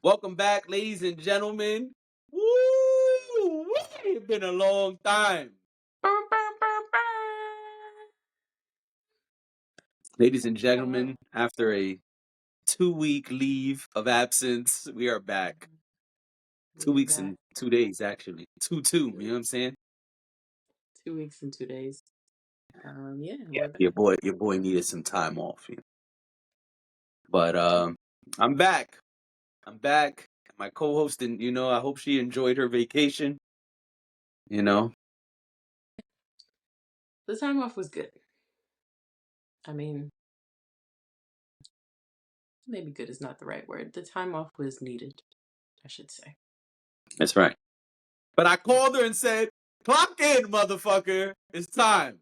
Welcome back, ladies and gentlemen. Woo! It's been a long time. Ladies and gentlemen, after a 2-week leave of absence, we are back. 2 weeks and 2 days, actually. 2-2, you know what I'm saying? 2 weeks and 2 days. Yeah, Yeah, we're back. your boy needed some time off. But I'm back. I'm back. My co-host, and I hope she enjoyed her vacation. You know, The time off was good. I mean, maybe good is not the right word. The time off was needed, I should say. that's right. But I called her and said, "Clock in, motherfucker. It's time."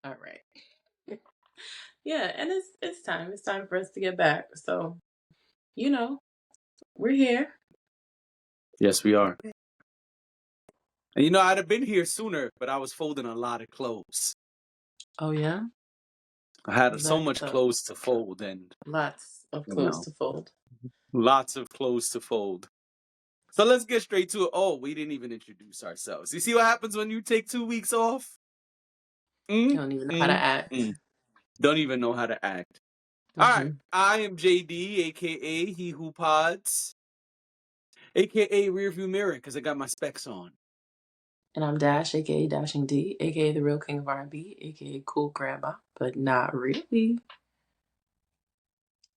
All right. Yeah, and it's time. It's time for us to get back. So, we're here. Yes, we are. And I'd have been here sooner, but I was folding a lot of clothes. Oh yeah? I had so That's much clothes to fold, and lots of you clothes know, to fold. lots of clothes to fold. So let's get straight to it. Oh, we didn't even introduce ourselves. You see what happens when you take 2 weeks off? You don't even know how to act. Don't even know how to act. All right. I am JD, aka He Who Pods, aka Rearview Mirror, because I got my specs on. And I'm Dash, aka Dashing D, aka the real king of R&B, aka Cool Grandma, but not really.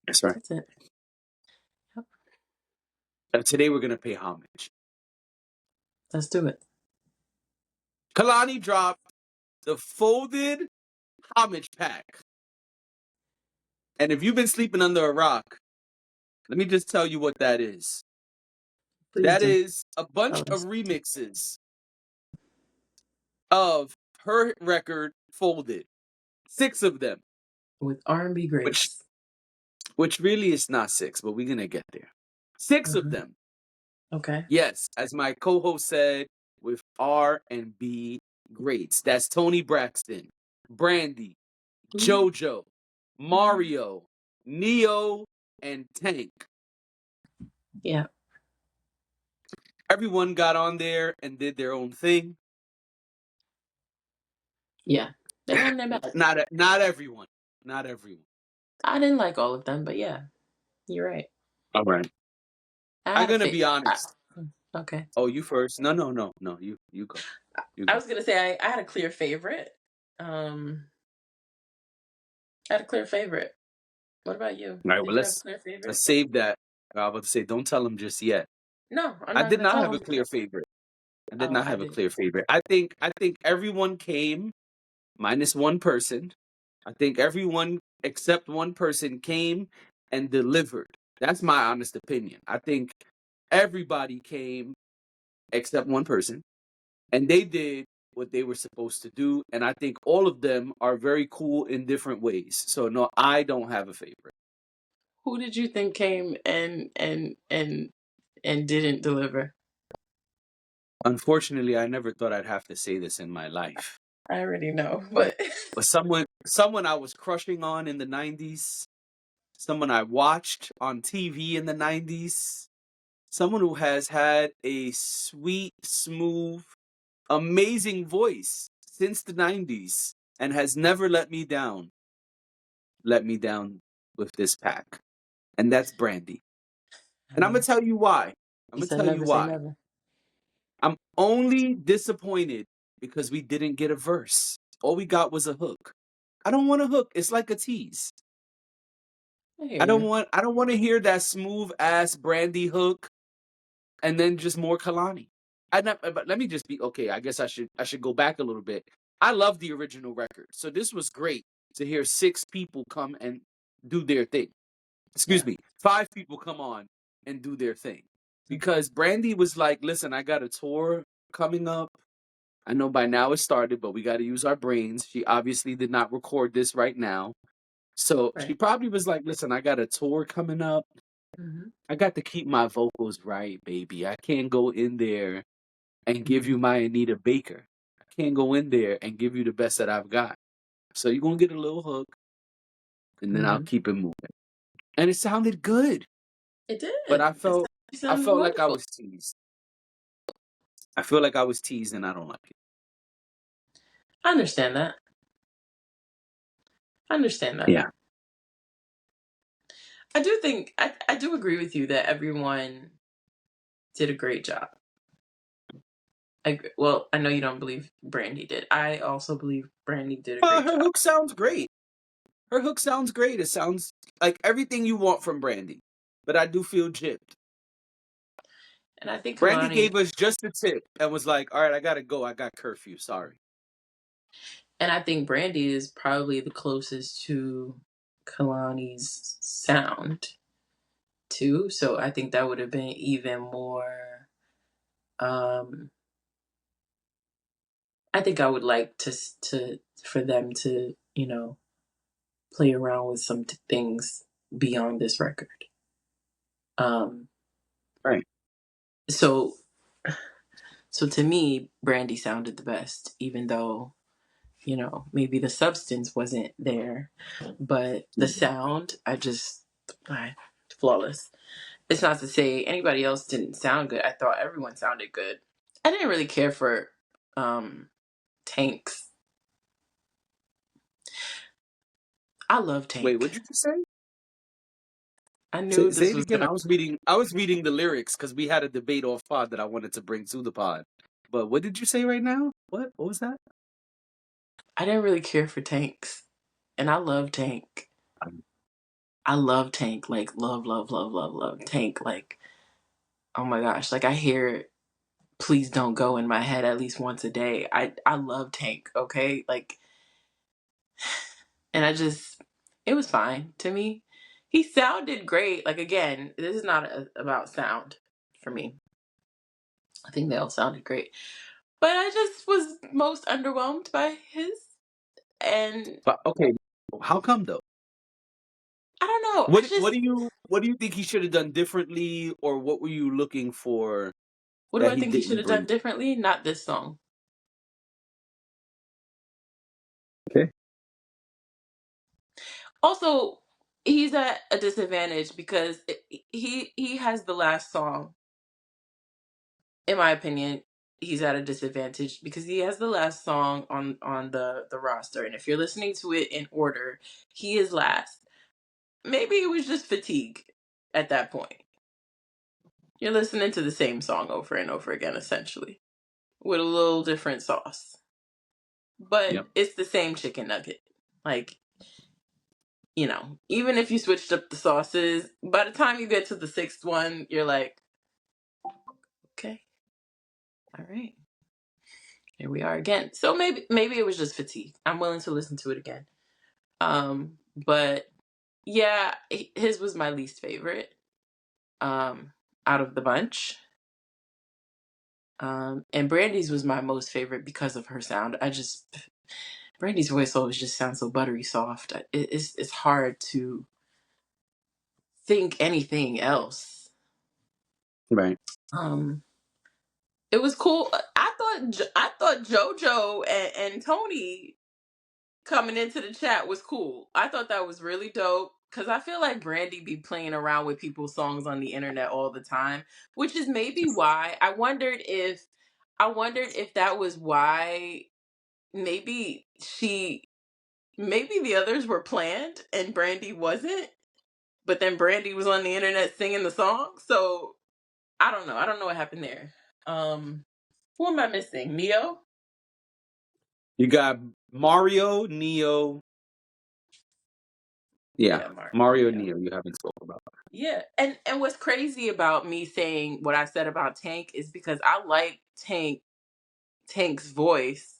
That's right. That's it. Yep. Today we're gonna pay homage. Let's do it. Kehlani dropped the folded homage pack. And if you've been sleeping under a rock, let me just tell you what that is. Please That do. is a bunch Tell of us. remixes of her record Folded. 6 of them. With R&B greats. Which really is not 6, but we're gonna get there. 6 of them. Okay. Yes, as my co-host said, with R&B greats. That's Tony Braxton, Brandy, JoJo, Mario, Neo, and Tank. Yeah. Everyone got on there and did their own thing. Yeah. They won their best. Not everyone. Not everyone. I didn't like all of them, but yeah, you're right. All right. I'm gonna be honest. Okay. Oh, you first. No. You go. I was gonna say I had a clear favorite. I had a clear favorite. What about you? All right, Did well you have a clear favorite? let's save that. I was about to say, don't tell them just yet. No, I'm I not did gonna not tell have a them. clear favorite. I did Oh, not I have a did. clear favorite. I think everyone came, minus one person. I think everyone except one person came and delivered. That's my honest opinion. I think everybody came except one person, and they did what they were supposed to do. And I think all of them are very cool in different ways. So no, I don't have a favorite. Who did you think came and didn't deliver? Unfortunately, I never thought I'd have to say this in my life. I already know, but But someone I was crushing on in the 90s, someone I watched on TV in the 90s, someone who has had a sweet, smooth, amazing voice since the 90s and has never let me down with this pack. And that's Brandy. And I'm going to tell you why. You said never say never. I'm only disappointed because we didn't get a verse. All we got was a hook. I don't want a hook. It's like a tease. I don't want to hear that smooth ass Brandy hook and then just more Kehlani. But let me just be okay. I guess I should go back a little bit. I love the original record, so this was great to hear 6 people come and do their thing. Excuse me, 5 people come on and do their thing, because Brandy was like, "Listen, I got a tour coming up. I know by now it started, but we got to use our brains." She obviously did not record this right now. So she probably was like, "Listen, I got a tour coming up. I got to keep my vocals right, baby. I can't go in there and give you my Anita Baker. I can't go in there and give you the best that I've got. So you're going to get a little hook, and then I'll keep it moving." And it sounded good. It did. But I felt She I sounds felt like I wonderful. was teased. I feel like I was teased, and I don't like it. I understand that. I understand that. Yeah. I do think I do agree with you that everyone did a great job. Well, I know you don't believe Brandy did. I also believe Brandy did a great Her job. hook sounds great. Her hook sounds great. It sounds like everything you want from Brandy. But I do feel gypped. And I think Brandy Kehlani, gave us just a tip and was like, "All right, I gotta go. I got curfew. Sorry." and I think Brandy is probably the closest to Kehlani's sound too. So I think that would have been even more. Um, I think I would like to for them to play around with some things beyond this record. Um, Right. so so to me, Brandy sounded the best, even though maybe the substance wasn't there, but the Mhm. sound, I flawless. It's not to say anybody else didn't sound good. I thought everyone sounded good. I didn't really care for um Tanks. I love Wait, Tank. what'd you just say? I knew Say this it was again. gonna. I was reading the lyrics because we had a debate off pod that I wanted to bring to the pod. But what did you say right now? What was that? I didn't really care for Tanks, and I love Tank. I love Tank, like love, love, love, love, love Tank. Like, oh my gosh, like I hear "Please Don't Go" in my head at least once a day. I love Tank. Okay, like, and it was fine to me. He sounded great. Like again, this is not about sound for me. I think they all sounded great, but I just was most underwhelmed by his. And But okay, how come though? I don't know. What do you think he should have done differently, or what were you looking for What do that I he think he should didn't have bring? done differently? Not this song. Okay. Also, he's at a disadvantage because he has the last song. In my opinion, he's at a disadvantage because he has the last song on the roster, and if you're listening to it in order, he is last. Maybe it was just fatigue at that point. You're listening to the same song over and over again, essentially, with a little different sauce, but Yep. it's the same chicken nugget. Like, even if you switched up the sauces, by the time you get to the sixth one, you're like, okay, all right, here we are again. So maybe it was just fatigue. I'm willing to listen to it again. But yeah, his was my least favorite out of the bunch. And Brandy's was my most favorite because of her sound. Brandy's voice always just sounds so buttery soft. It's hard to think anything else. Right. Um, it was cool. I thought JoJo and Tony coming into the chat was cool. I thought that was really dope because I feel like Brandy be playing around with people's songs on the internet all the time, which is maybe why I wondered if that was why maybe maybe the others were planned and Brandy wasn't, but then Brandy was on the internet singing the song. So I don't know. I don't know what happened there. Who am I missing? Neo? You got Mario, Neo. Yeah, Yeah, Mario, Neo. Neo. You haven't spoken about. Yeah, and what's crazy about me saying what I said about Tank is because I like Tank's voice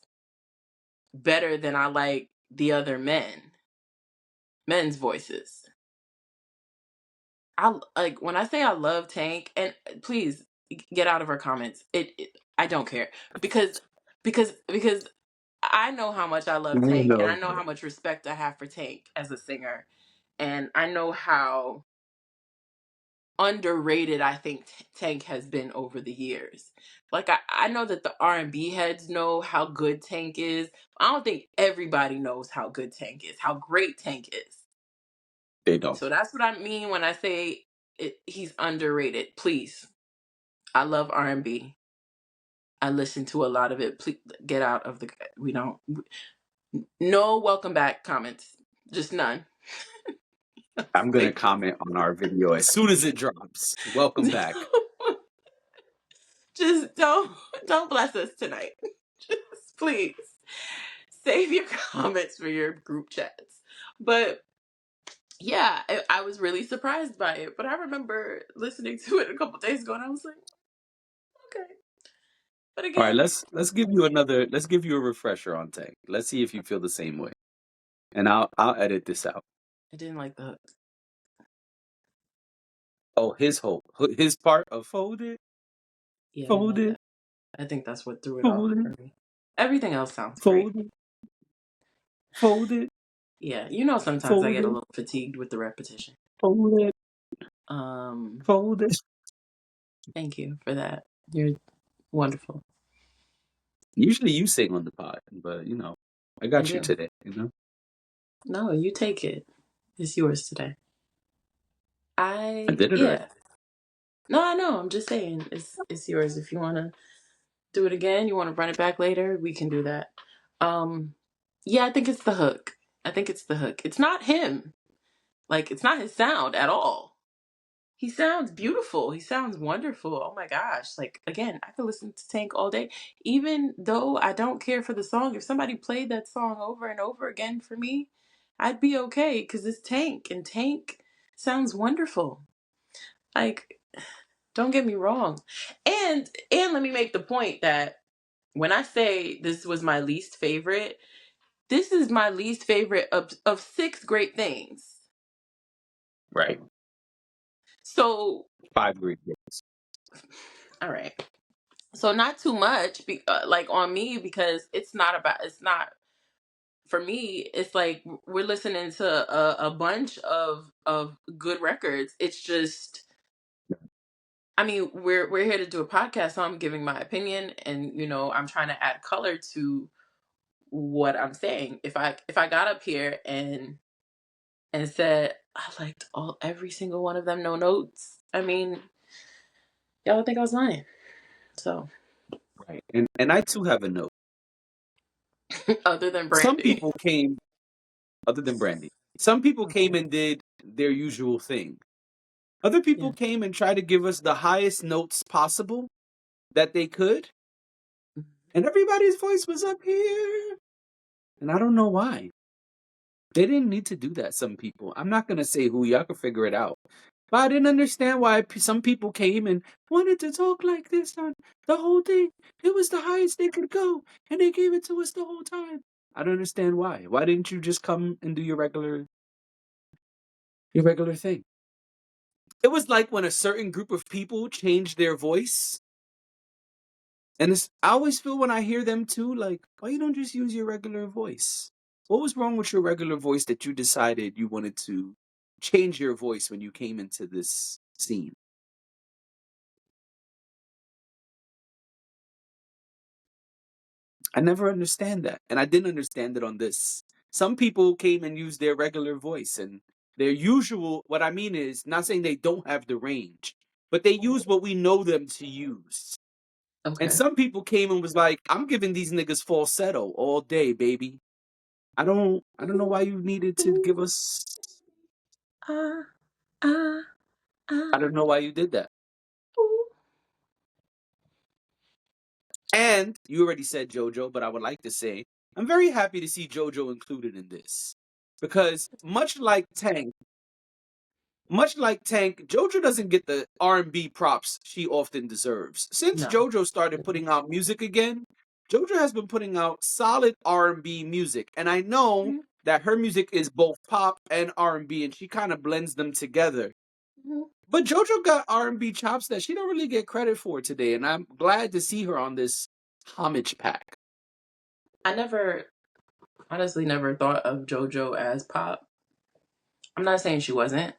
better than I like the other men's voices. I like when I say I love Tank, and please get out of our comments. I don't care because I know how much I love We Tank, and I know. know how much respect I have for Tank as a singer, and I know how underrated I think Tank has been over the years. Like I know that the R&B heads know how good Tank is. I don't think everybody knows how good Tank is, how great Tank is. They don't. So that's what I mean when I say he's underrated. Please, I love R&B. I listen to a lot of it. Please get out of the. We don't. No welcome back comments. Just none. I'm gonna Thank you. comment on our video as soon as it drops. Welcome back. Just don't bless us tonight. Just please save your comments for your group chats. But yeah, I was really surprised by it. But I remember listening to it a couple days ago, and I was like, okay. But All right, again, let's give you a refresher on Tank. Let's see if you feel the same way. And I'll edit this out. I didn't like the hook. Oh, his part of Yeah, I didn't fold like it, that. I think that's what threw it off fold it, for me. Everything else sounds great. fold it, fold it, Yeah, sometimes I fold get a it, little fatigued with the repetition. fold it, Um, fold it. Thank you for that. You're wonderful. Usually you sing on the pod, but I I got you do. today. No, you take it. It's yours today. I did it already. Yeah. No, I know. I'm just saying it's yours. If you want to do it again, you want to run it back later, we can do that. Um, yeah, I think it's the hook. I think it's the hook. It's not him. Like, it's not his sound at all. He sounds beautiful. He sounds wonderful. Oh my gosh. Like, again, I could listen to Tank all day. Even though I don't care for the song, if somebody played that song over and over again for me, I'd be okay because it's Tank, and Tank sounds wonderful. Like, don't get me wrong. And let me make the point that when I say this was my least favorite, this is my least favorite of six great things. Right. So, 5 great days. all right. So not too much, like on me, because it's not for me. It's like we're listening to a bunch of good records. It's just, I mean, we're here to do a podcast, so I'm giving my opinion, and I'm trying to add color to what I'm saying. If I got up here and said I liked every single one of them, no notes, I mean, y'all would think I was lying. So, Right. And I too have a note. other than Some Brandy. people came, other than Brandy, some people came and did their usual thing. Other Yeah. people came and tried to give us the highest notes possible that they could, and everybody's voice was up here. And I don't know why. They didn't need to do that, some people. I'm not going to say who, y'all can figure it out. But I didn't understand why some people came and wanted to talk like this on the whole thing. It was the highest they could go, and they gave it to us the whole time. I don't understand why. Why didn't you just come and do your regular thing? It was like when a certain group of people changed their voice. And I always feel when I hear them too, like, why you don't just use your regular voice? What was wrong with your regular voice that you decided you wanted to change your voice when you came into this scene? I never understand that. And I didn't understand it on this. Some people came and used their regular voice and their usual, what I mean is, not saying they don't have the range, but they use what we know them to use. And Okay. some people came and was like, I'm giving these niggas falsetto all day, baby. I don't know why you needed to give us. Ah, ah, I ah. don't know why you did that. Ooh. And you already said JoJo, but I would like to say I'm very happy to see JoJo included in this. Because much like Tank, JoJo doesn't get the R&B props she often deserves. Since No. JoJo started putting out music again, JoJo has been putting out solid R&B music. And I know Mhm, that her music is both pop and R&B, and she kind of blends them together. mhm. But JoJo got R&B chops that she don't really get credit for today, and I'm glad to see her on this homage pack. I honestly never thought of JoJo as pop. I'm not saying she wasn't.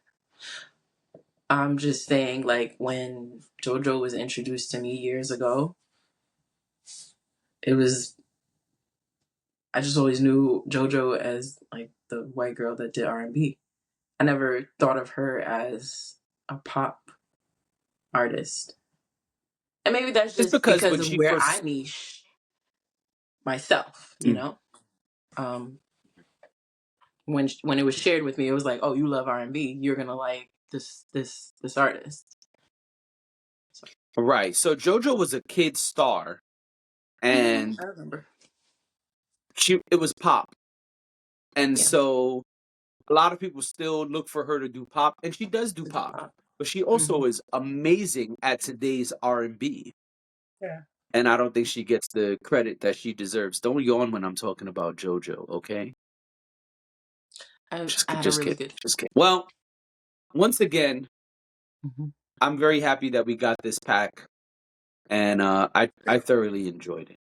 I'm just saying, like, when JoJo was introduced to me years ago, it was, I just always knew JoJo as, like, the white girl that did R&B. I never thought of her as a pop artist. And maybe that's It's just because because when of she where I first, niche myself, Mm. Um, when it was shared with me, it was like, oh, you love R&B, you're gonna like this artist. So, right? So JoJo was a kid star, and I remember. it was pop, and Yeah, so a lot of people still look for her to do pop, and she does do to do pop, pop. but she Hmm. also is amazing at today's R&B, Yeah, and I don't think she gets the credit that she deserves. Don't yawn when I'm talking about JoJo, okay? I had a Just really kidding, good. just kidding. Well, once again, Mhm. I'm very happy that we got this pack, and I thoroughly enjoyed it.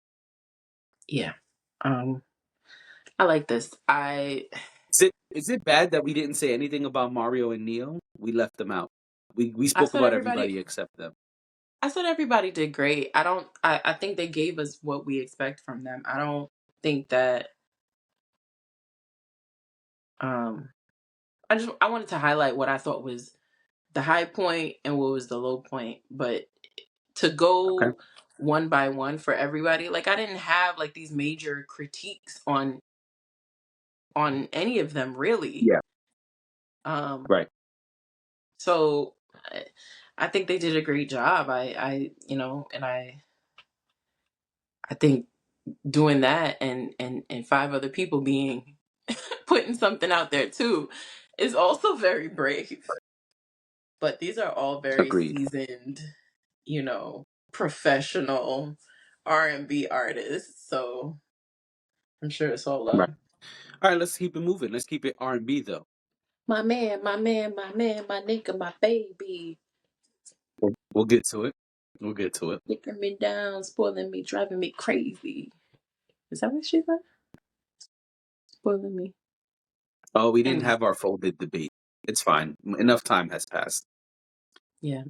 Yeah, um, I like this. Is it bad that we didn't say anything about Mario and Neo? We left them out. We I spoke said about everybody. everybody except them. I said everybody did great. I don't. I think they gave us what we expect from them. I don't think that. Um, I wanted to highlight what I thought was the high point and what was the low point, but to Okay. go one by one for everybody, like I didn't have like these major critiques on any of them really. Yeah. Um, Right. so I think they did a great job. And I think doing that and five other people being putting something out there too is also very brave. But these are all very Agreed. seasoned, professional R&B artists. So I'm sure it's all Right. love. All right. Let's keep it moving. Let's keep it R&B though. My man, my man, my man, my nigga, my baby. We'll get to it. We'll get to it. Taking me down, spoiling me, driving me crazy. Is that what she said? Spoiling me. Oh, we didn't Anyway, have our folded debate. It's fine. Enough time has passed. yeah,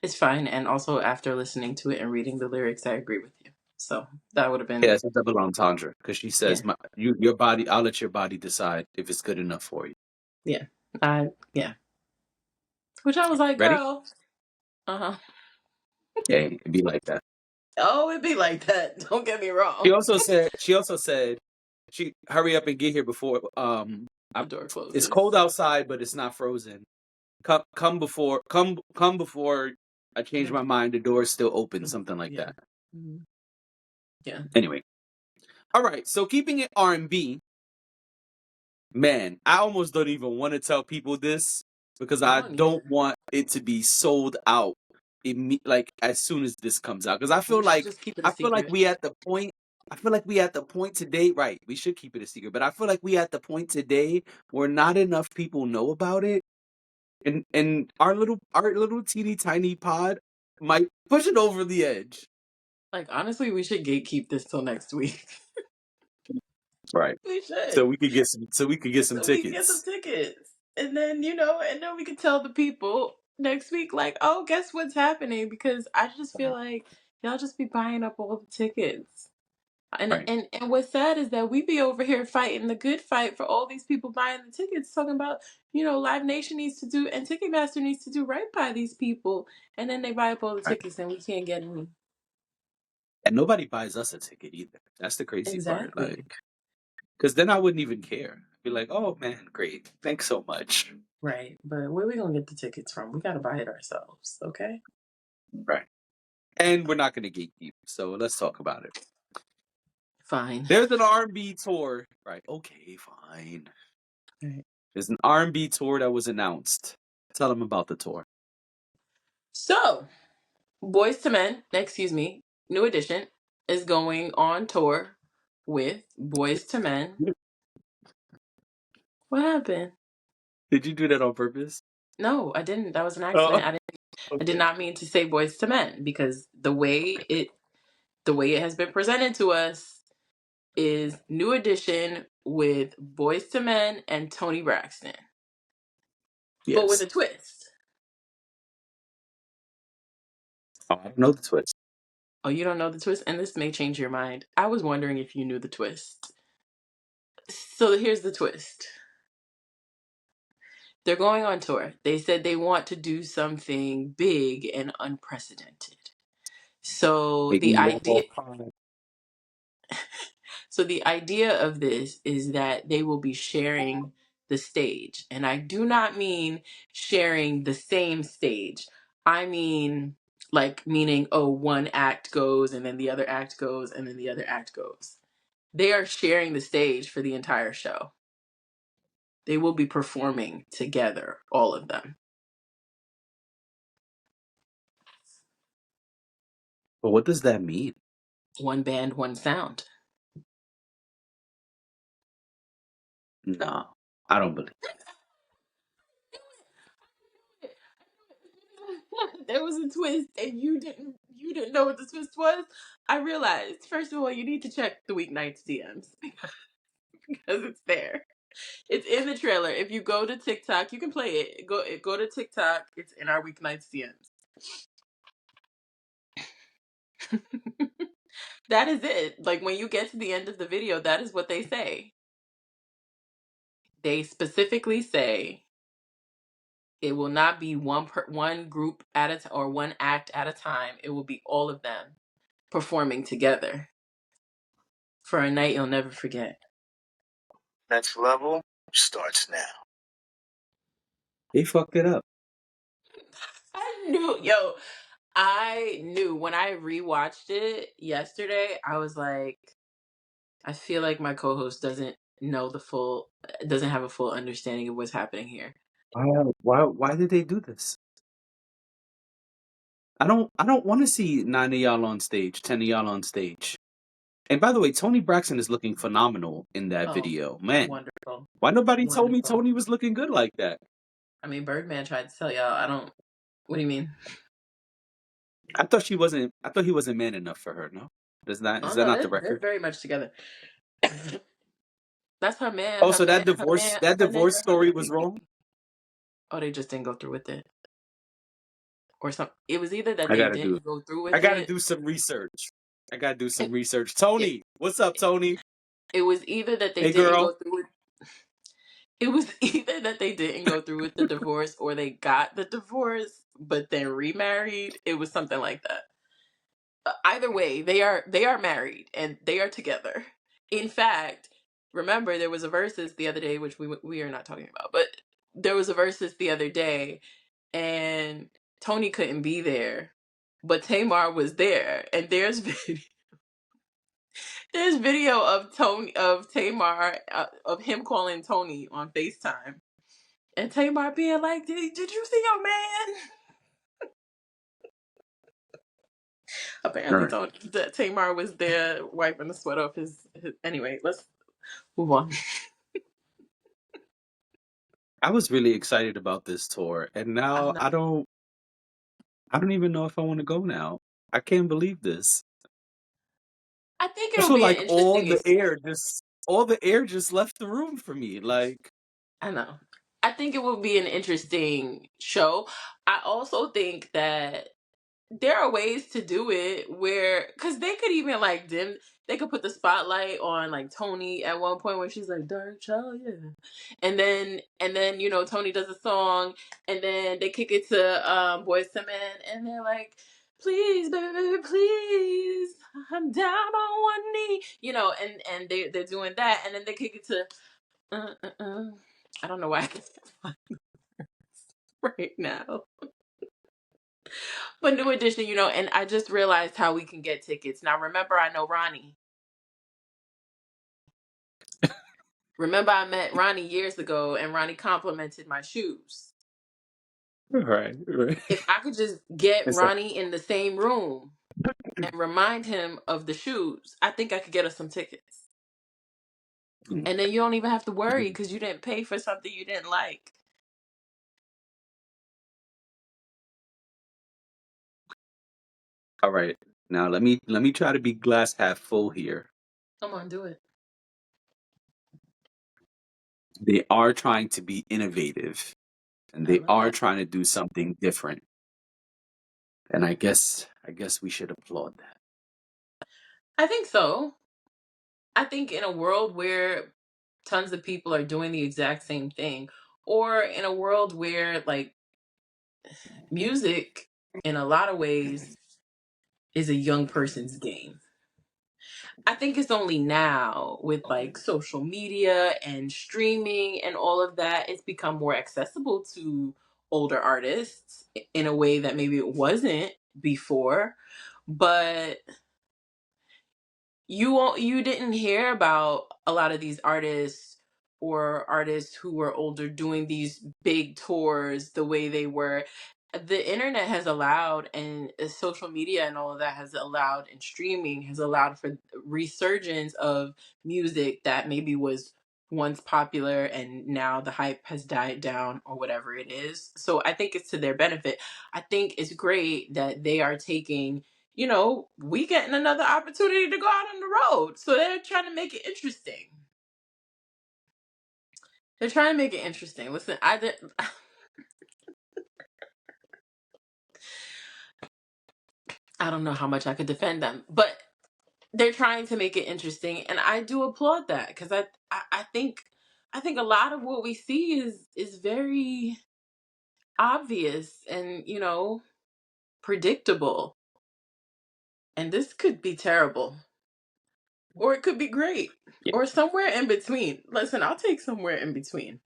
it's fine. And also, after listening to it and reading the lyrics, I agree with you. So that would have Yeah, been, it's a double entendre because she says, yeah, your body. I'll let your body decide if it's good enough for you." yeah. Yeah. Which I was like, Ready? girl, uh huh. Yeah, it'd be like that. Oh, it'd be like that. Don't get me She wrong. also said. She also said, "She hurry up and get here before The I, door it's closes. cold outside, but it's not frozen. Come before I change my mind. The door is still open. Something like Yeah. that." Mhm. Yeah. Anyway, all right. So keeping it R&B, man, I almost don't even want to tell people this because I I don't either. don't want it to be sold out like as soon as this comes out. Because We should just keep it a I feel like secret. we at the point. I feel like we at the point today, right? We should keep it a secret, but I feel like we at the point today where not enough people know about it, and our little teeny tiny pod might push it over the edge. Like, honestly, we should gatekeep this till next week. Right. We So should. we could get some So we can get some tickets. tickets. And then we can tell the people next week, like, oh, guess what's happening? Because I just feel like y'all just be buying up all the tickets. And Right. and and what's sad is that we be over here fighting the good fight for all these people buying the tickets, talking about, Live Nation needs to do and Ticketmaster needs to do right by these people. And then they buy up all the Right. tickets and we can't get any. And nobody buys us a ticket either. That's the crazy part. Exactly. Like, because then I wouldn't even care. Be like, oh man, great. Thanks so much. Right. But where we gonna get the tickets from? We gotta buy it ourselves, okay? Right. And we're not going to gatekeep. So let's talk about it. Fine. There's an R&B tour. Right. Okay, fine. Right. There's an R&B tour that was announced. Tell them about the tour. So, Boys to Men, excuse me, New Edition is going on tour with Boys to Men. What happened? Did you do that on purpose? No, I didn't. That was an Oh, accident. I did okay. not mean to say Boys to Men because the way it has been presented to us is New Edition with Boys to Men and Tony Braxton, but with Yes. a twist. Oh, I don't know the twist. Oh, you don't know the twist? And this may change your mind. I was wondering if you knew the twist. So here's the twist. They're going on tour. They said they want to do something big and unprecedented. So the Making love idea all time. so the idea of this is that they will be sharing the stage. And I do not mean sharing the same stage. I mean like meaning oh one act goes and then the other act goes and then the other act goes. They are sharing the stage for the entire show. They will be performing together, all of them. But what does that mean? One band, one sound. No, I don't believe. There was a twist and you didn't know what the twist was. I realized, first of all, you need to check the Weeknights DMs because it's there. It's in the trailer. If you go to TikTok, you can play it. Go to TikTok. It's in our Weeknights DMs. That is it. Like when you get to the end of the video, that is what they say. They specifically say it will not be one group at a time or one act at a time. It will be all of them performing together for a night you'll never forget. Next level starts now. They fucked it up. I knew when I rewatched it yesterday, I was like, I feel like my co-host doesn't have a full understanding of what's happening here. Why did they do this? I don't want to see 9 of y'all on stage, 10 of y'all on stage. And by the way, Tony Braxton is looking phenomenal in that Oh, video. Man, wonderful. why nobody told me Wonderful. Tony was looking good like that? I mean, Birdman tried to tell y'all. What do you mean? I thought he wasn't man enough for her, no? Is that Oh no, not the they're record? very much together. That's her man. Oh, Her so man. that Her divorce man. that Her divorce nigga. story was wrong? Oh, they just didn't go through with it, or something. It was either that I they gotta do didn't go through I with gotta it. do some research. I gotta do some It, research. it, Tony, what's up, Tony? it was either that they Hey didn't girl. go through with. It was either that they didn't go through with the divorce or they got the divorce but then remarried. It was something like that. Either way, they are married and they are together. In fact, remember there was a versus the other day, which we are not talking about, but there was a versus the other day, and Tony couldn't be there, but Tamar was there, and there's video of Tamar of him calling Tony on FaceTime, and Tamar being like, "Did you see your man?" All Apparently, right. Tony that Tamar was there wiping the sweat off his. Anyway, let's move on. I was really excited about this tour, and I'm now not. I don't even know if I want to go now. I can't believe this. I think I it'll feel be an like interesting all the air just left the room for me. Like, I know. I think it will be an interesting show. I also think that there are ways to do it where, because they could even like they could put the spotlight on like Tony at one point when she's like dark child, yeah, and then Tony does a song, and then they kick it to Boyz II Men, and they're like, please baby please, I'm down on one knee, and they're doing that, and then they kick it to uh, uh, uh. I don't know why I can't find right now. But New Edition, and I just realized how we can get tickets. Now, remember, I know Ronnie. Remember, I met Ronnie years ago, and Ronnie complimented my shoes. right, right. If I could just get It's like, Ronnie in the same room and remind him of the shoes, I think I could get us some tickets. And then you don't even have to worry because you didn't pay for something you didn't like. all right. Now let me try to be glass half full here. Come on, do it. They are trying to be innovative, and I they love are that. trying to do something different. And I guess we should applaud that. I think so. I think in a world where tons of people are doing the exact same thing, or in a world where like music in a lot of ways is a young person's game. I think it's only now with like social media and streaming and all of that, it's become more accessible to older artists in a way that maybe it wasn't before. But you didn't hear about a lot of these artists or artists who were older doing these big tours the way they were. The internet has allowed, and social media and all of that has allowed, and streaming has allowed for resurgence of music that maybe was once popular and now the hype has died down or whatever it is. So I think it's to their benefit. I think it's great that they are taking, we getting another opportunity to go out on the road. So they're trying to make it interesting. They're trying to make it interesting. Listen, I don't know how much I could defend them, but they're trying to make it interesting, and I do applaud that because I think a lot of what we see is very obvious and predictable, and this could be terrible. Or it could be great. Yeah, Or somewhere in between. Listen, I'll take somewhere in between.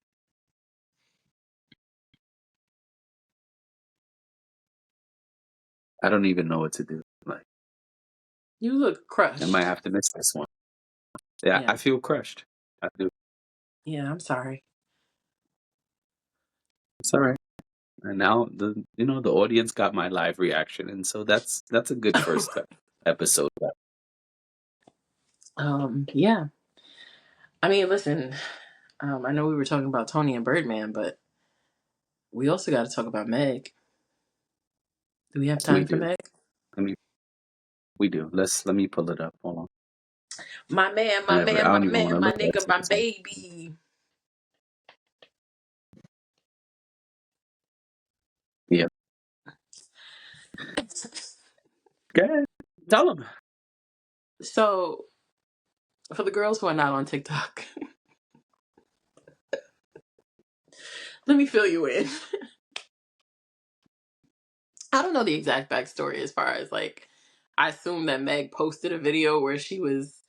I don't even know what to do. Like, You look I might crushed. have to miss this one. Yeah, Yeah. I feel crushed. I do. Yeah, I'm sorry. It's all right. And now the audience got my live reaction, and so that's a good first episode. Yeah. I mean, listen, I know we were talking about Tony and Birdman, but we also got to talk about Meg. Do we have We time for do. Meg? Let me. We do. Let me pull it up. Hold on. My man, my Whatever. man, I my don't even want man, to my look at nigga, my it. baby. Yeah. Okay. Tell them. So, for the girls who are not on TikTok, let me fill you in. I don't know the exact backstory as far as like, I assume that Meg posted a video where she was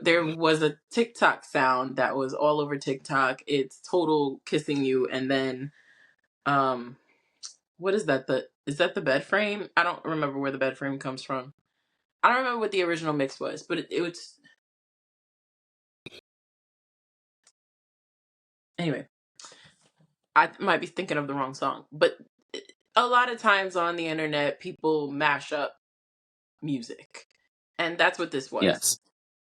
there was a TikTok sound that was all over TikTok. It's total kissing you, and then um what is that? Is that the bed frame? I don't remember where the bed frame comes from. I don't remember what the original mix was, but it was anyway. I might be thinking of the wrong song, but a lot of times on the internet, people mash up music, and that's what this was. Yes.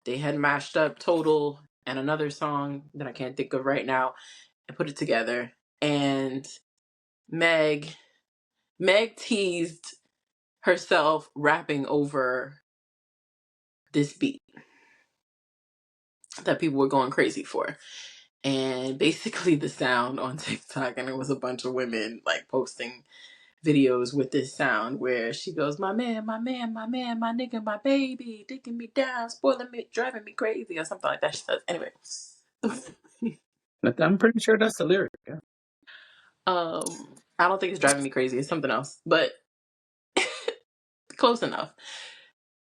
They had mashed up Total and another song that I can't think of right now and put it together. And Meg Meg teased herself rapping over this beat that people were going crazy for. And basically the sound on TikTok, and it was a bunch of women like posting videos with this sound where she goes, my man, my man, my man, my nigga, my baby, digging me down, spoiling me, driving me crazy, or something like that. She says, anyway. But I'm pretty sure that's the lyric. Yeah. I don't think it's driving me crazy. It's something else, but close enough.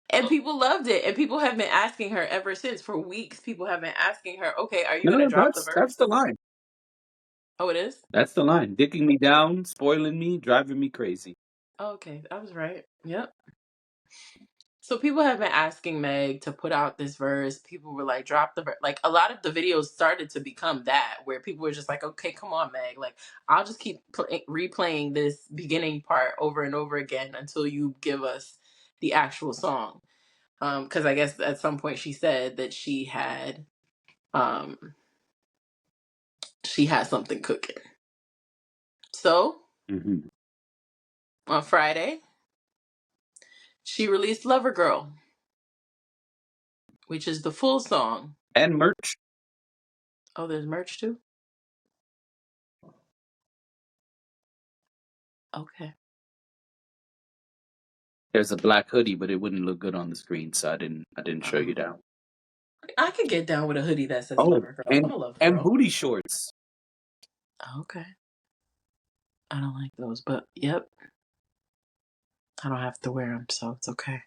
And people loved it, and people have been asking her ever since. For weeks, people have been asking her, "Okay, are you No, gonna no, drop the that's the verse?" line. Oh, it is. That's the line. Dicking me down, spoiling me, driving me crazy. Oh, okay, I was right. Yep. So people have been asking Meg to put out this verse. People were like, "Drop the verse." Like a lot of the videos started to become that, where people were just like, "Okay, come on, Meg. Like I'll just keep replaying this beginning part over and over again until you give us the actual song." Because I guess at some point she said that um she had something cooking. So Hmm. on Friday, she released Lover Girl, which is the full song. And merch. Oh, there's merch too? Okay. There's a black hoodie, but it wouldn't look good on the screen, so I didn't show you Oh, that. I could get down with a hoodie that says Oh, Lover Girl. I'm a Love and Girl. booty shorts. Okay. I don't like those, but yep. I don't have to wear them, so it's okay.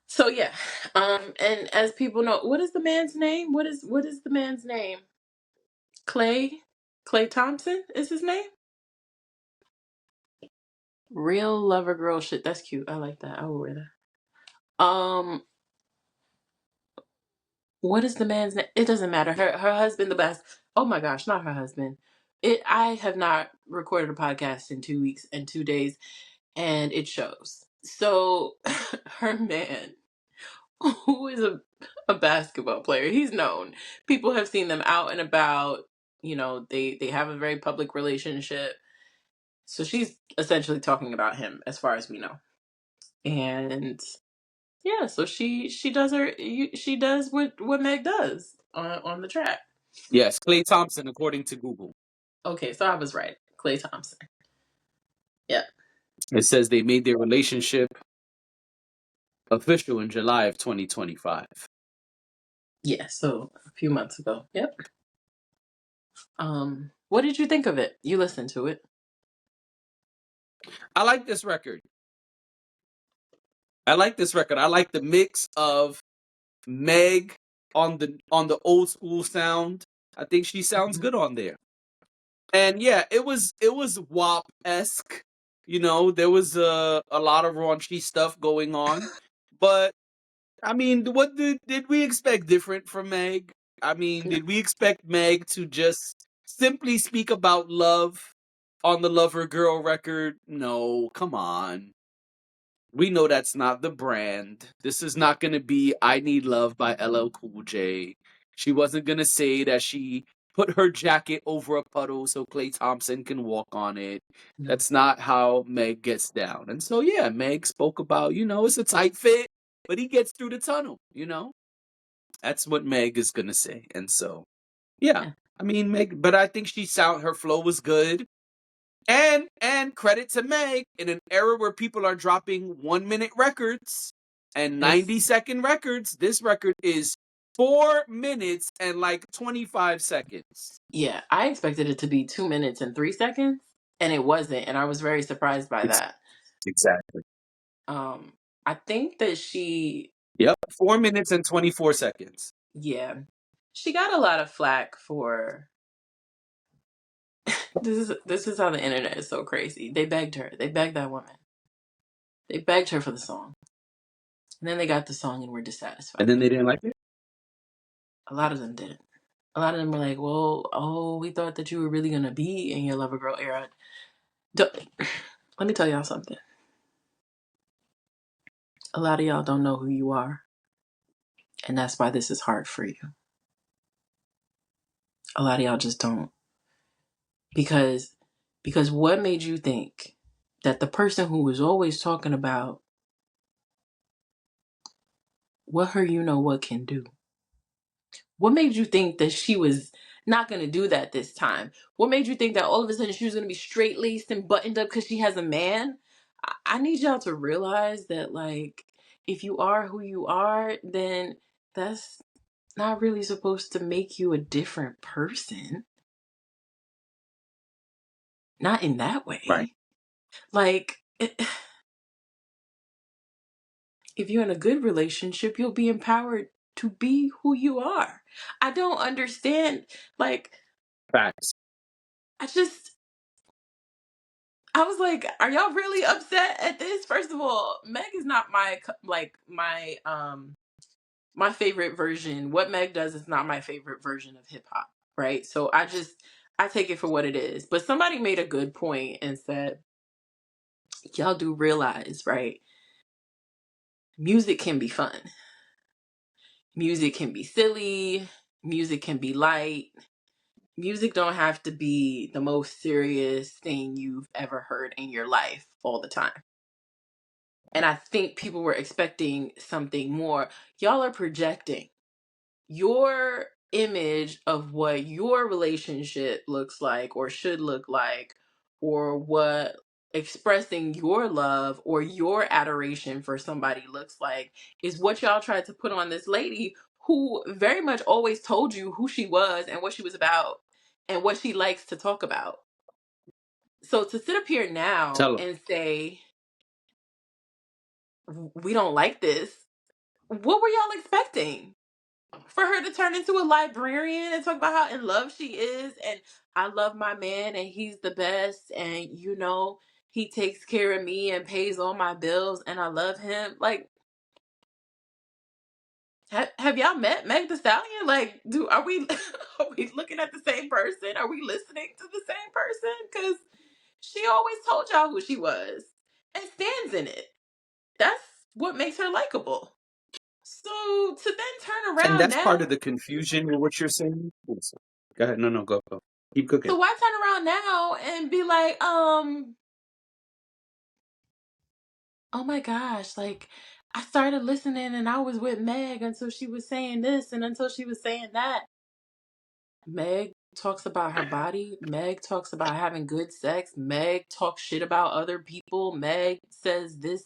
So yeah, and as people know, what is the man's name? What is the man's name? Clay Thompson is his name. Real Lover Girl shit. That's cute. I like that. I will wear that. What is the man's name? It doesn't matter. Her husband, the best. Oh my gosh, not her husband. I have not recorded a podcast in 2 weeks and 2 days, and it shows. So her man, who is a basketball player, he's known. People have seen them out and about. You know, they have a very public relationship. So she's essentially talking about him, as far as we know. And yeah, so she does what Meg does on the track. Yes, Klay Thompson, according to Google. Okay, so I was right. Clay Thompson. Yep. It says they made their relationship official in July of 2025. Yeah, so a few months ago. Yep. What did you think of it? You listened to it. I like this record. I like the mix of Meg on the old school sound. I think she sounds Mhm. good on there. And yeah, it was WAP-esque. You know, there was a lot of raunchy stuff going on. But I mean, what did we expect different from Meg? I mean, No. did we expect Meg to just simply speak about love on the Lover Girl record? No, come on. We know that's not the brand. This is not going to be I Need Love by LL Cool J. She wasn't going to say that she put her jacket over a puddle so Klay Thompson can walk on it. No. That's not how Meg gets down. And so, yeah, Meg spoke about, it's a tight fit, but he gets through the tunnel. That's what Meg is going to say. And so, yeah, Yeah. I mean, Meg, but I think her flow was good. And credit to Meg, in an era where people are dropping 1 minute records and This 90-second records, this record is 4 minutes and like 25 seconds. yeah, I expected it to be 2 minutes and 3 seconds, and it wasn't, and I was very surprised by Ex- that. Exactly. Um, I think that she Yep. 4 minutes and 24 seconds. yeah, she got a lot of flack for this is how the internet is so crazy. They begged her. They begged that woman. They begged her for the song. And then they got the song and were dissatisfied. And then they didn't like it? A lot of them didn't. A lot of them were like, well, oh, we thought that you were really going to be in your Lover Girl era. Let me tell y'all something. A lot of y'all don't know who you are. And that's why this is hard for you. A lot of y'all just don't. Because what made you think that the person who was always talking about what her what can do, what made you think that she was not going to do that this time? What made you think that all of a sudden she was going to be straight laced and buttoned up because she has a man? I need y'all to realize that, like, if you are who you are, then that's not really supposed to make you a different person. Not in that Right. way. Like, if you're in a good relationship, you'll be empowered to be who you are. I don't understand. Like, Facts. I just, I was like, are y'all really upset at this? First of all, Meg is not my favorite version. What Meg does is not my favorite version of hip hop, right? So I take it for what it is. But somebody made a good point and said, y'all do realize, right? Music can be fun. Music can be silly. Music can be light. Music don't have to be the most serious thing you've ever heard in your life all the time. And I think people were expecting something more. Y'all are projecting your image of what your relationship looks like or should look like, or what expressing your love or your adoration for somebody looks like, is what y'all tried to put on this lady who very much always told you who she was and what she was about and what she likes to talk about. So to sit up here now Tell her. and say, we don't like this, what were y'all expecting? For her to turn into a librarian and talk about how in love she is, and I love my man and he's the best, and he takes care of me and pays all my bills and I love him. Like, have y'all met Meg Thee Stallion? Like, are we are we looking at the same person? Are we listening to the same person? Because she always told y'all who she was and stands in it. That's what makes her likable. So to then turn And around that's part now, of the confusion with what you're saying. Go ahead. No, go. Keep cooking. so why turn around now and be like, oh my gosh, like I started listening and I was with Meg until she was saying this and until she was saying that. Meg talks about her body. Meg talks about having good sex. Meg talks shit about other people. Meg says this,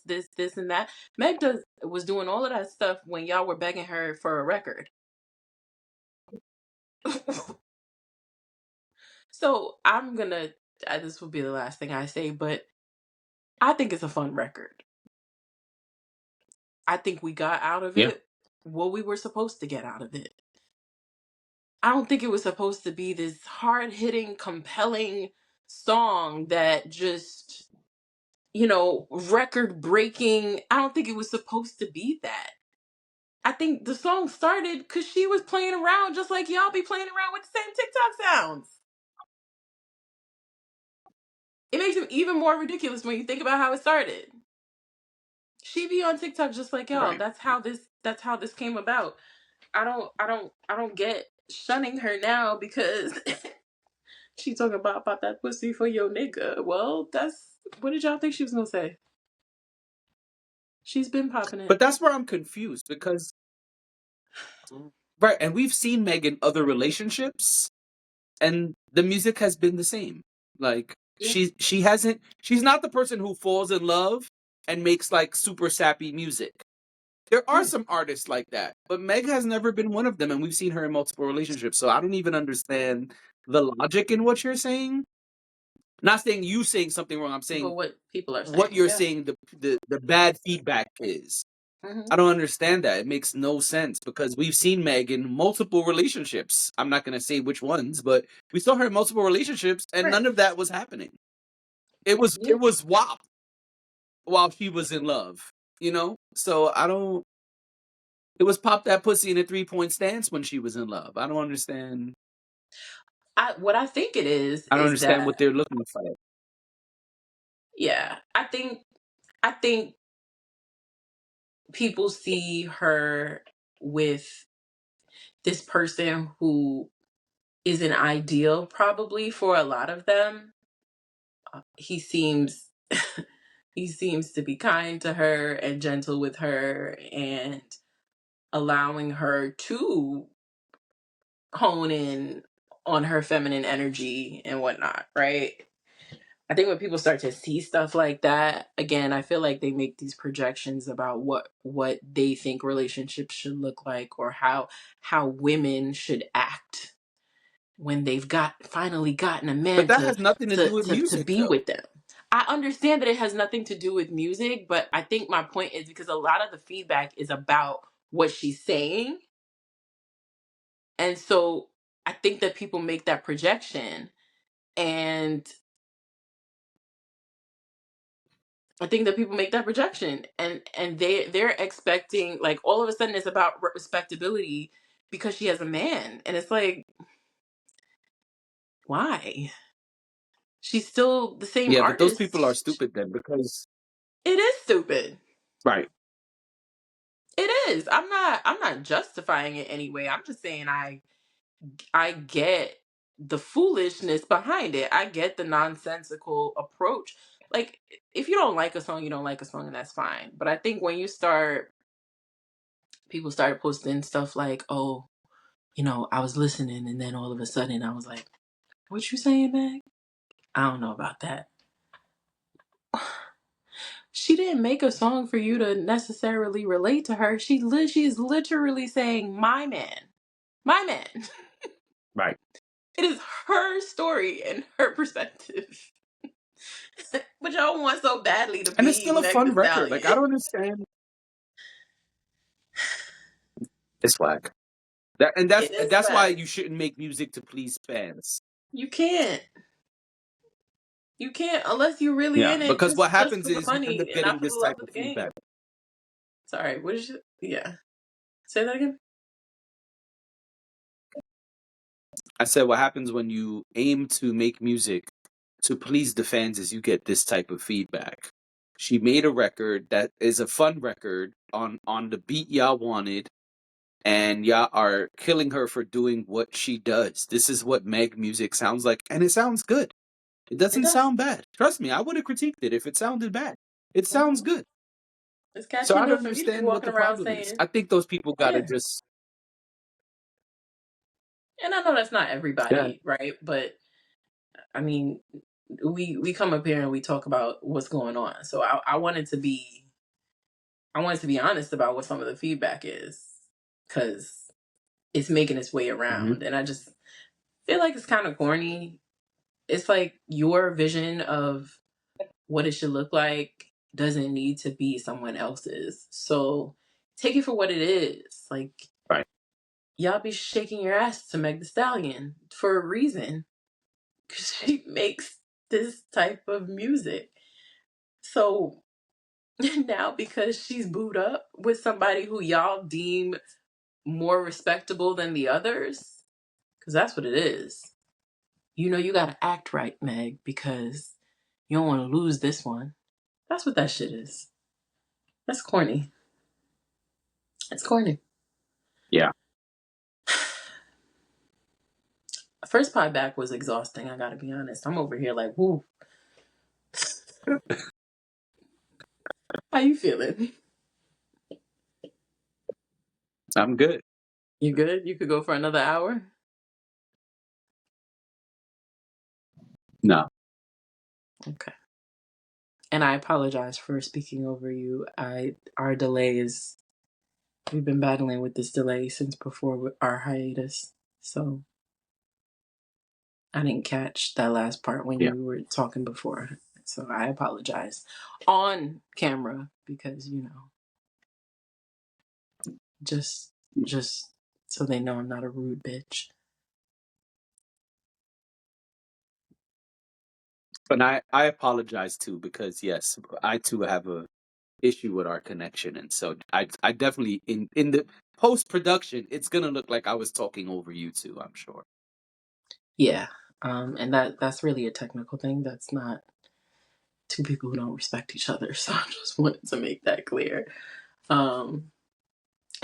and that. Meg was doing all of that stuff when y'all were begging her for a record. So I'm gonna. This will be the last thing I say, but I think it's a fun record. I think we got out of Yeah. it what we were supposed to get out of it. I don't think it was supposed to be this hard hitting, compelling song that just, record breaking. I don't think it was supposed to be that. I think the song started because she was playing around just like y'all be playing around with the same TikTok sounds. It makes it even more ridiculous when you think about how it started. She be on TikTok just like y'all. Right. That's how this came about. I don't get shunning her now because she talking about pop that pussy for your nigga. Well, what did y'all think she was gonna say? She's been popping it. But that's where I'm confused because, right, and we've seen Meg in other relationships, and the music has been the same. Like Yeah. she's not the person who falls in love and makes like super sappy music. There are Right. some artists like that, but Meg has never been one of them, and we've seen her in multiple relationships. So I don't even understand the logic in what you're saying. Not saying you saying something wrong. I'm But saying what people are what saying, you're yeah. saying. The bad feedback is. Hmm. I don't understand that. It makes no sense because we've seen Meg in multiple relationships. I'm not going to say which ones, but we saw her in multiple relationships, and Right. none of that was happening. It was WAP while she was in love, So I don't. It was pop that pussy in a 3-point stance when she was in love. I don't understand. What I think it I don't is understand that, what they're looking for. yeah, I think people see her with this person who is an ideal probably for a lot of them. He seems he seems to be kind to her and gentle with her and allowing her to hone in on her feminine energy and whatnot, right? I think when people start to see stuff like that, again, I feel like they make these projections about what they think relationships should look like or how women should act when they've finally gotten a But man that to has nothing to to do with to, to music, be though. with them. I understand that it has nothing to do with music, but I think my point is because a lot of the feedback is about what she's saying. And so I think that people make that projection, and they're expecting, like, all of a sudden it's about respectability because she has a man, and it's like, why? She's still the same Yeah, but those people are artist. stupid then because It is stupid. right. It is. I'm not justifying it anyway. I'm just saying I get the foolishness behind it. I get the nonsensical approach. Like, if you don't like a song, you don't like a song, and that's fine. But I think when people started posting stuff like, oh, I was listening, and then all of a sudden I was like, what you saying, Meg? I don't know about that. She didn't make a song for you to necessarily relate to her. She's literally saying, my man. My man. Right. It is her story and her perspective. But y'all want so badly to And it's be still a Meg Thee fun record. Like, I Stallion. don't understand. It's whack. It is That's why whack. you shouldn't make music to please fans. You can't. You can't unless you're really Yeah, in it because what just happens for the is you end up money and getting not for the this love type of of the game. feedback. Sorry, what is it? Yeah. Say that again? I said what happens when you aim to make music to please the fans is you get this type of feedback. She made a record that is a fun record on the beat y'all wanted, and y'all are killing her for doing what she does. This is what Meg music sounds like, and it sounds good. It It doesn't does. sound bad. Trust me, I would have critiqued it if it sounded bad. It sounds Hmm. good. It's So catchy I don't enough for me to be understand what walking the around problem is. saying, I think those people gotta yeah. just And I know that's not yeah. everybody, right? But I mean, we come up here and we talk about what's going on. So I wanted to be honest about what some of the feedback is, because it's making its way Mhm. around, and I just feel like it's kind of corny. It's like your vision of what it should look like doesn't need to be someone else's. So take it for what it is. Like, Right. y'all be shaking your ass to Meg Thee Stallion for a reason, because she makes this type of music. So now, because she's booed up with somebody who y'all deem more respectable than the others, because that's what it is. You know, you gotta act right, Meg, because you don't want to lose this one. That's what that shit is. That's corny. It's corny. Yeah. First pod back was exhausting, I gotta be honest. I'm over here like, woo. How you feeling? I'm good. You good? You could go for another hour? No. Okay. And I apologize for speaking over you. Our delay is, we've been battling with this delay since before our hiatus. So I didn't catch that last part when Yeah. you were talking before. So I apologize on camera because, just just so they know I'm not a rude bitch. But I apologize too because yes, I too have a issue with our connection, and so I definitely in the post production it's gonna look like I was talking over you too. I'm sure. Yeah. And that's really a technical thing. That's not two people who don't respect each other. So I just wanted to make that clear. Um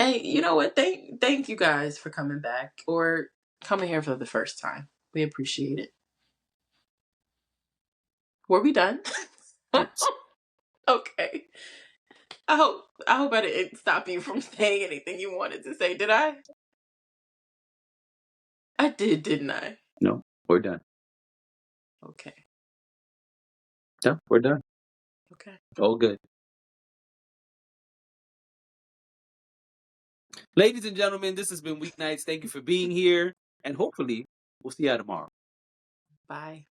and you know what? Thank you guys for coming back or coming here for the first time. We appreciate it. Were we done? Yes. Okay. I hope I didn't stop you from saying anything you wanted to say. Did I? I did, didn't I? No, we're done. Okay. No, we're done. Okay. All good. Ladies and gentlemen, this has been Weeknights. Thank you for being here, and hopefully we'll see you tomorrow. Bye.